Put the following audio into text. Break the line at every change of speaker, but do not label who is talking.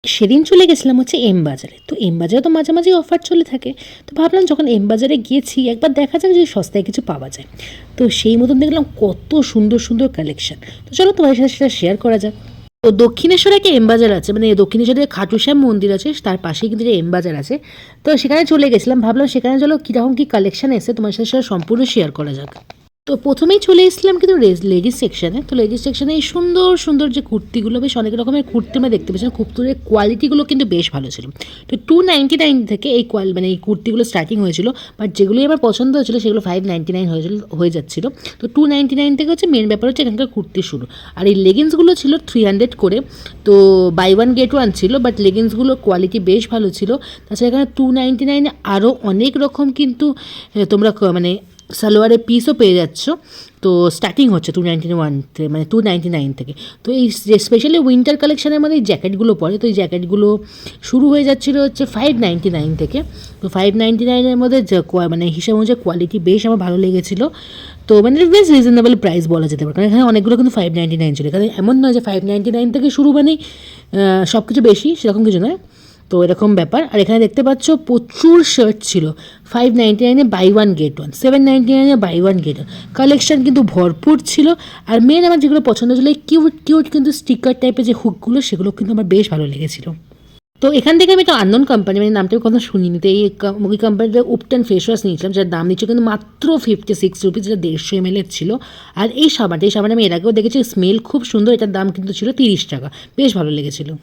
সেদিন চলে গেছিলাম হচ্ছে এম বাজারে। তো এম বাজারে তো মাঝে মাঝে অফার চলে থাকে। তো ভাবলাম যখন এম বাজারে গিয়েছি একবার দেখা যাক যদি সস্তায় কিছু পাওয়া যায়। তো সেই মতন দেখলাম কত সুন্দর সুন্দর কালেকশন। তো চলো তোমার সাথে সেটা শেয়ার করা যাক। তো দক্ষিণেশ্বরে একটা এম বাজার আছে, মানে দক্ষিণেশ্বরে খাটু শ্যাম মন্দির আছে, তার পাশেই কিন্তু যে এম বাজার আছে। তো সেখানে চলে গেছিলাম, ভাবলাম সেখানে চলো কীরকম কী কালেকশন এসে তোমার সাথে সেটা সম্পূর্ণ শেয়ার করা যাক। তো প্রথমেই চলে এসেছিলাম কিন্তু লেডিস সেকশানে। তো লেডিস সেকশানে এই সুন্দর সুন্দর যে কুর্তিগুলো, বেশ অনেক রকমের কুর্তি আমরা দেখতে পাচ্ছিলাম। কুর্তির কোয়ালিটিগুলো কিন্তু বেশ ভালো ছিল। তো 299 থেকে এই মানে এই কুর্তিগুলো স্টার্টিং হয়েছিল, বাট যেগুলোই আমার পছন্দ হয়েছিল সেগুলো 599 হয়ে যাচ্ছিলো। তো 299 থেকে হচ্ছে মেন ব্যাপার হচ্ছে এখানকার কুর্তি শুরু। আর এই লেগিংসগুলো ছিল 300 করে। তো বাই ওয়ান গেট ওয়ান ছিল, বাট লেগিংসগুলোর কোয়ালিটি বেশ ভালো ছিল। তাছাড়া এখানে 299 আরও অনেক রকম কিন্তু তোমরা মানে সালোয়ারের পিসও পেয়ে যাচ্ছ। তো স্টার্টিং হচ্ছে 291 মানে 299 থেকে। তো এই স্পেশালি উইন্টার কালেকশানের মধ্যে এই জ্যাকেটগুলো পরে, তো এই জ্যাকেটগুলো শুরু হয়ে যাচ্ছিলো হচ্ছে 599 থেকে। তো 599-এর মধ্যে মানে হিসাব অনুযায়ী কোয়ালিটি বেশ আমার ভালো লেগেছিলো। তো মানে বেশ রিজনেবল প্রাইস বলা যেতে পারে, কারণ এখানে অনেকগুলো কিন্তু 599 ছিল। এখানে এমন নয় যে 599 থেকে শুরু মানেই সব কিছু বেশি, সেরকম কিছু নয়। তো এরকম ব্যাপার। আর এখানে দেখতে পাচ্ছ প্রচুর শার্ট ছিল। 599-এ বাই ওয়ান গেট ওয়ান, 799-এ buy one get one, collection কিন্তু ভরপুর ছিল। আর মেন আমার যেগুলো পছন্দ ছিল এই কিউট কিউট কিন্তু স্টিকার টাইপের যে হুকগুলো, সেগুলো কিন্তু আমার বেশ ভালো লেগেছিলো। তো এখান থেকে আমি একটা আননোন কোম্পানি, মানে নামটা কথা শুনিনি, তো এই কোম্পানিটা উপটেন ফেস ওয়াশ নিয়েছিলাম, যার দাম নিচ্ছিল কিন্তু মাত্র 56 রুপিস, যেটা 150 ml ছিল। আর এই সাবান আমি এর আগেও দেখেছি, স্মেল খুব সুন্দর, এটার দাম কিন্তু ছিল 30 টাকা, বেশ ভালো লেগেছিলো।